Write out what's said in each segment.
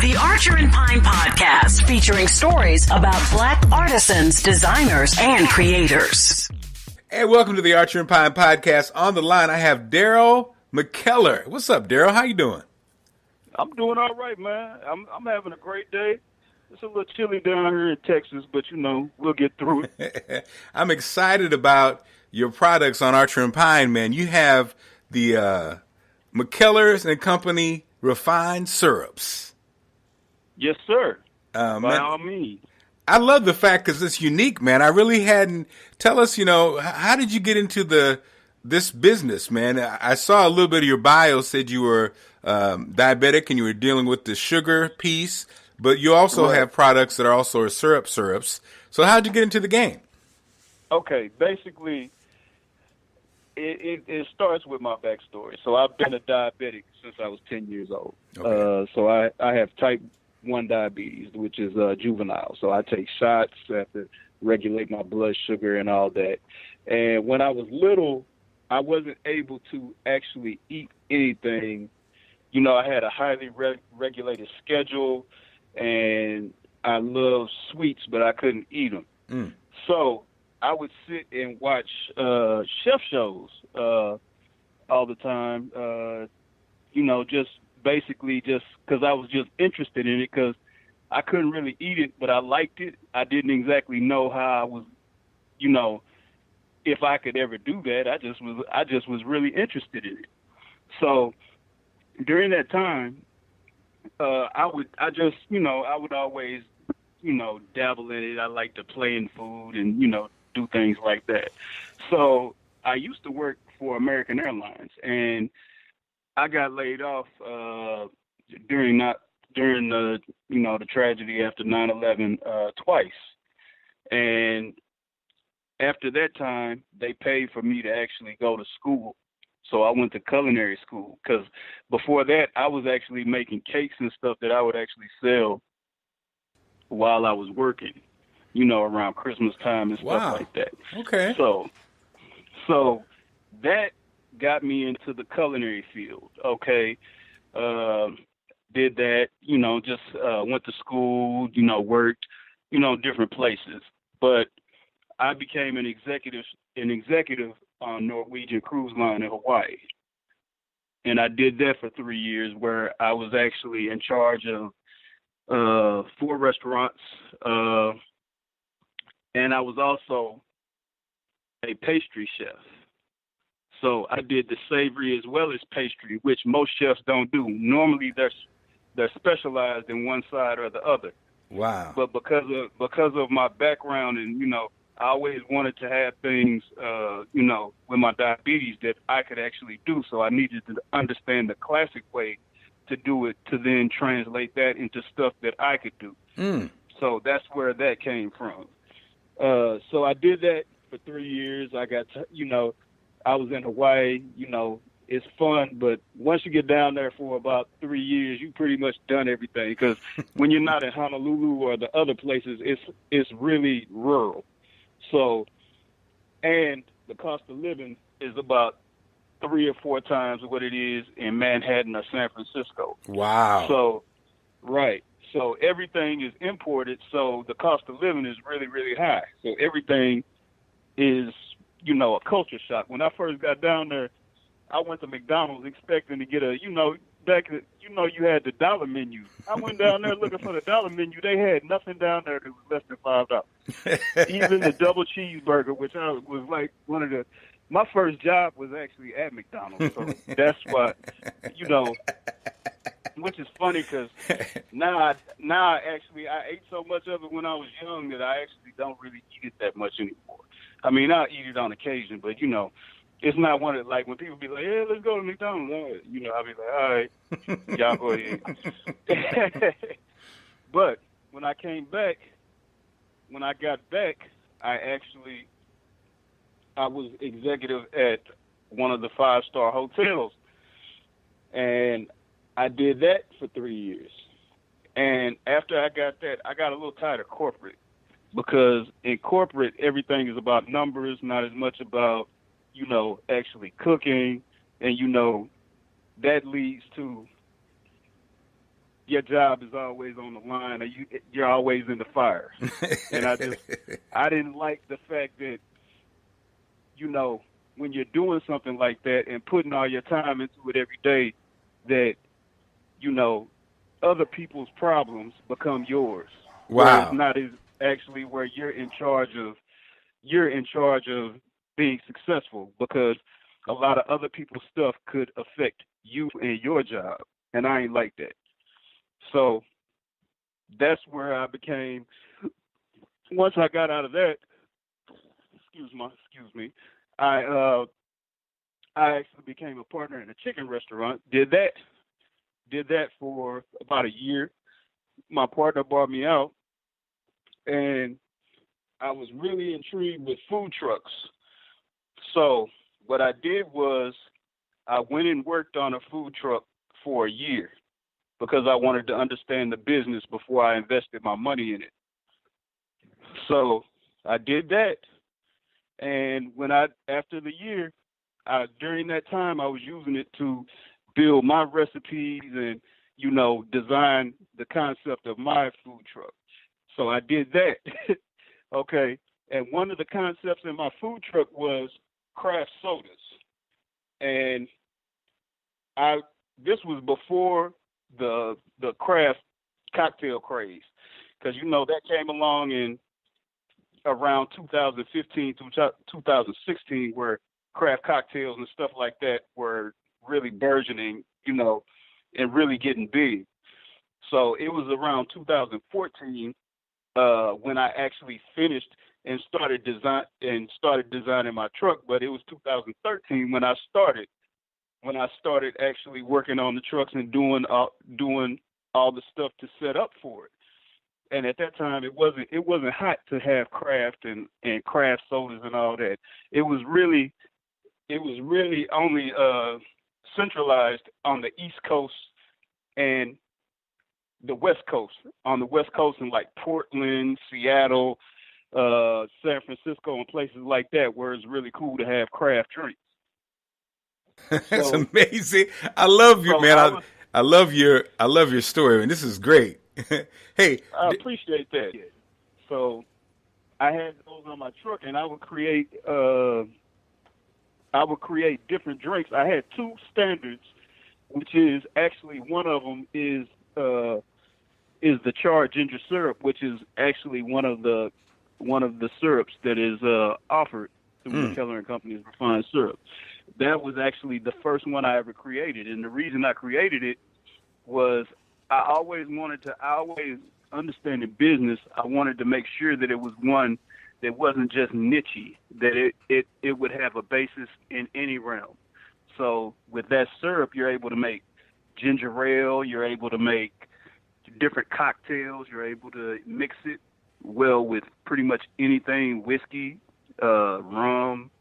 the Archer and Pine podcast, featuring stories about Black artisans, designers, and creators. Hey, welcome to the Archer and Pine podcast. On the line, I have Darrell McKeller. What's up, Darrell? How you doing? I'm doing all right, man. I'm having a great day. It's a little chilly down here in Texas, but we'll get through it. I'm excited about your products on Archer and Pine, man. You have the McKellors and Company refined syrups. Yes, sir. By Man, all means. I love the fact because it's unique, man. I really hadn't. Tell us, how did you get into this business, man? I saw a little bit of your bio, said you were diabetic and you were dealing with the sugar piece, but you also have products that are also syrups. So how did you get into the game? Okay, basically, it starts with my backstory. So I've been a diabetic since I was 10 years old. Okay. So I have type 1 diabetes, which is juvenile. So I take shots, I have to regulate my blood sugar and all that. And when I was little, I wasn't able to actually eat anything. I had a highly regulated schedule, and I love sweets, but I couldn't eat them. So I would sit and watch chef shows all the time, just basically just because I was just interested in it because I couldn't really eat it, but I liked it. I didn't exactly know how I was, if I could ever do that. I just was really interested in it. So during that time, I would always, dabble in it. I like to play in food and, do things like that. So I used to work for American Airlines, and I got laid off during the the tragedy after 9/11 twice. And after that time, they paid for me to actually go to school. So I went to culinary school because before that, I was actually making cakes and stuff that I would actually sell while I was working, around Christmas time and stuff like that. Okay. So that got me into the culinary field. Okay. Did that, just went to school, worked, different places. But I became an executive on Norwegian Cruise Line in Hawaii. And I did that for 3 years, where I was actually in charge of 4 restaurants. And I was also a pastry chef. So I did the savory as well as pastry, which most chefs don't do. Normally they're specialized in one side or the other. Wow. But because of my background and, I always wanted to have things, with my diabetes that I could actually do. So I needed to understand the classic way to do it to then translate that into stuff that I could do. So that's where that came from. So I did that for 3 years. I got, I was in Hawaii, it's fun, but once you get down there for about 3 years, you pretty much done everything. Because when you're not in Honolulu or the other places, it's really rural. So, and the cost of living is about 3 or 4 times what it is in Manhattan or San Francisco. Wow. So, right. So everything is imported. So the cost of living is really, really high. So everything is, a culture shock. When I first got down there, I went to McDonald's expecting to get you had the dollar menu. I went down there looking for the dollar menu. They had nothing down there that was less than $5. Even the double cheeseburger, which I was like my first job was actually at McDonald's. So that's why, which is funny because now I ate so much of it when I was young that I actually don't really eat it that much anymore. I mean, I'll eat it on occasion, but it's not one of, like, when people be like, "Yeah, let's go to McDonald's," I'll be like, "All right, y'all go ahead." But when I got back, I was executive at one of the 5-star hotels, and I did that for 3 years. And after I got that, I got a little tired of corporate, because in corporate, everything is about numbers, not as much about, actually cooking. And, that leads to, your job is always on the line, or you're always in the fire. And I didn't like the fact that, when you're doing something like that and putting all your time into it every day, that, other people's problems become yours. Wow. Where it's not as actually where you're in charge of being successful, because a lot of other people's stuff could affect you and your job. And I ain't like that. So that's where I became, once I got out of that, excuse me, I actually became a partner in a chicken restaurant. Did that for about a year. My partner bought me out, and I was really intrigued with food trucks. So what I did was I went and worked on a food truck for a year because I wanted to understand the business before I invested my money in it. So I did that. And after the year, during that time, I was using it to build my recipes and, design the concept of my food truck. So I did that. Okay. And one of the concepts in my food truck was craft sodas. And this was before the craft cocktail craze, because that came along in around 2015 to 2016, where craft cocktails and stuff like that were really burgeoning, and really getting big. So it was around 2014 when I actually finished and started designing my truck. But it was 2013 when I started actually working on the trucks and doing all the stuff to set up for it. And at that time, it wasn't hot to have craft and craft sodas and all that. It was really only centralized on the East Coast and the West Coast. On the West Coast in like Portland, Seattle, San Francisco, and places like that, where it's really cool to have craft drinks. That's amazing. I love you, man. I love your story, and this is great. Hey, I appreciate that. So I had those on my truck, and I would create different drinks. I had two standards, which is actually one of them is the charred ginger syrup, which is actually one of the syrups that is offered through McKellor and Company's refined syrup. That was actually the first one I ever created, and the reason I created it was I always understanding business, I wanted to make sure that it was one that wasn't just niche-y, that it would have a basis in any realm. So with that syrup, you're able to make ginger ale, you're able to make different cocktails, you're able to mix it well with pretty much anything, whiskey, rum.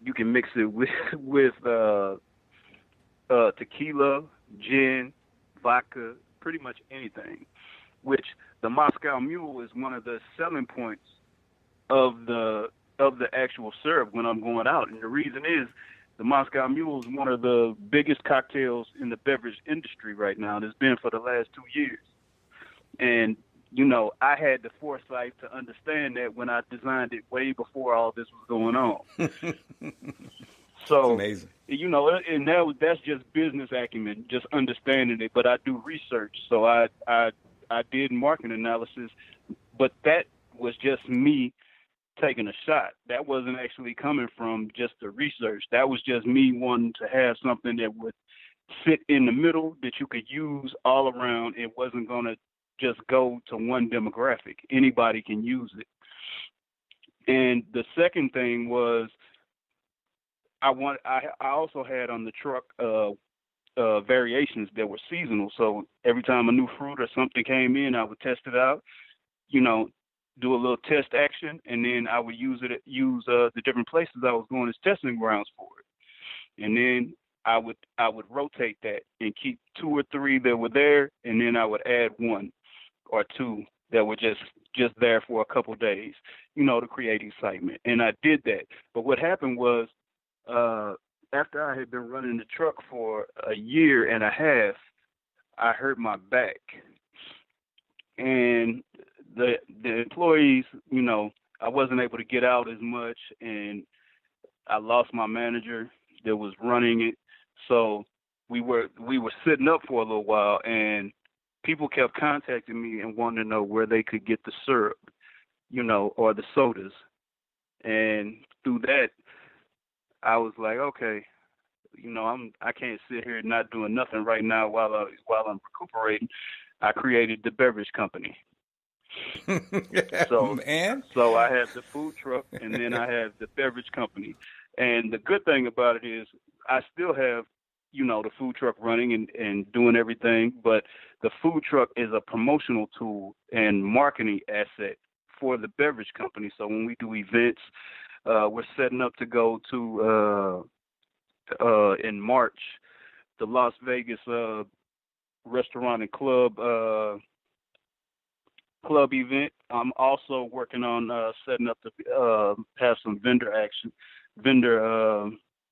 You can mix it with tequila, gin, vodka, pretty much anything, which the Moscow Mule is one of the selling points of the actual syrup when I'm going out. And the reason is the Moscow Mule is one of the biggest cocktails in the beverage industry right now, and it's been for the last 2 years. And, I had the foresight to understand that when I designed it way before all this was going on. So, amazing. And that's just business acumen, just understanding it. But I do research, so I did market analysis. But that was just me taking a shot. That wasn't actually coming from just the research. That was just me wanting to have something that would fit in the middle, that you could use all around. It wasn't going to just go to one demographic. Anybody can use it. And the second thing was I also had on the truck variations that were seasonal. So every time a new fruit or something came in, I would test it out, do a little test action, and then I would use the different places I was going as testing grounds for it. And then I would rotate that and keep 2 or 3 that were there, and then I would add 1 or 2 that were just there for a couple days, to create excitement. And I did that. But what happened was, after I had been running the truck for a year and a half, I hurt my back, and the employees, you know, I wasn't able to get out as much, and I lost my manager that was running it. So we were sitting up for a little while, and people kept contacting me and wanting to know where they could get the syrup, you know, or the sodas. And through that, I was like, okay, you know, I can't sit here not doing nothing right now while I'm recuperating. I created the beverage company. So I have the food truck, and then I have the beverage company. And the good thing about it is I still have, you know, the food truck running and doing everything, but the food truck is a promotional tool and marketing asset for the beverage company. So when we do events, we're setting up to go to in March, the Las Vegas restaurant and club event. I'm also working on setting up to have some vendor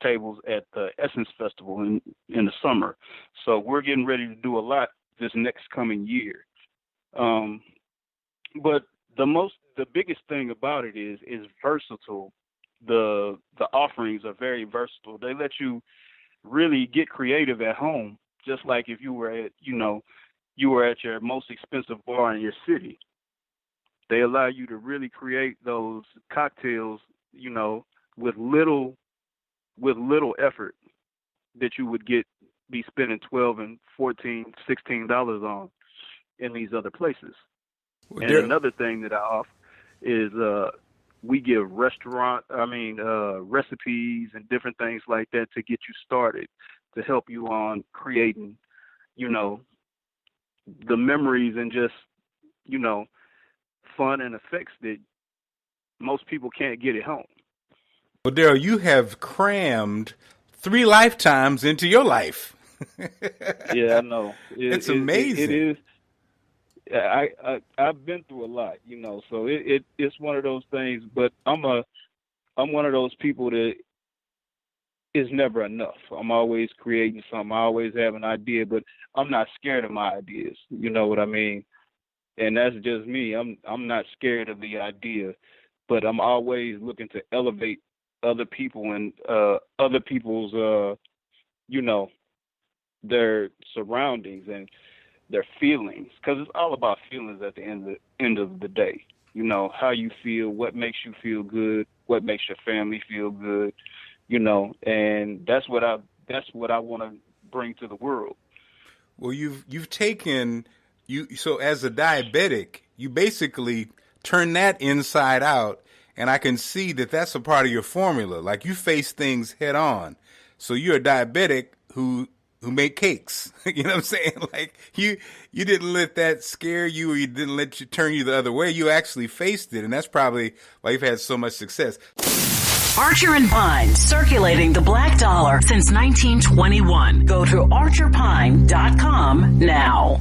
tables at the Essence Festival in the summer. So we're getting ready to do a lot this next coming year. But the biggest thing about it is versatile. The offerings are very versatile. They let you really get creative at home, just like if you were at your most expensive bar in your city. They allow you to really create those cocktails, you know, with little effort that you would be spending $12 and $14, $16 on in these other places. Well, and another thing that I offer is we give recipes and different things like that to get you started, to help you on creating, you know, the memories and just, you know, fun and effects that most people can't get at home. Well, Darrell, you have crammed 3 lifetimes into your life. Yeah, I know. It's amazing. It is. I've been through a lot, you know, so it's one of those things. But I'm one of those people that is never enough. I'm always creating something. I always have an idea, but I'm not scared of my ideas. You know what I mean? And that's just me. I'm not scared of the idea, but I'm always looking to elevate other people and other people's, you know, their surroundings and their feelings, because it's all about feelings at the end of the day. You know, how you feel, what makes you feel good, what makes your family feel good, you know, and that's what I want to bring to the world. Well, you've taken so as a diabetic, you basically turn that inside out, and I can see that that's a part of your formula. Like, you face things head on. So you're a diabetic who make cakes. You know what I'm saying? Like, you didn't let that scare you, or you didn't let you turn you the other way. You actually faced it, and that's probably why you've had so much success. Archer and Pine, circulating the black dollar since 1921. Go to archerpine.com now.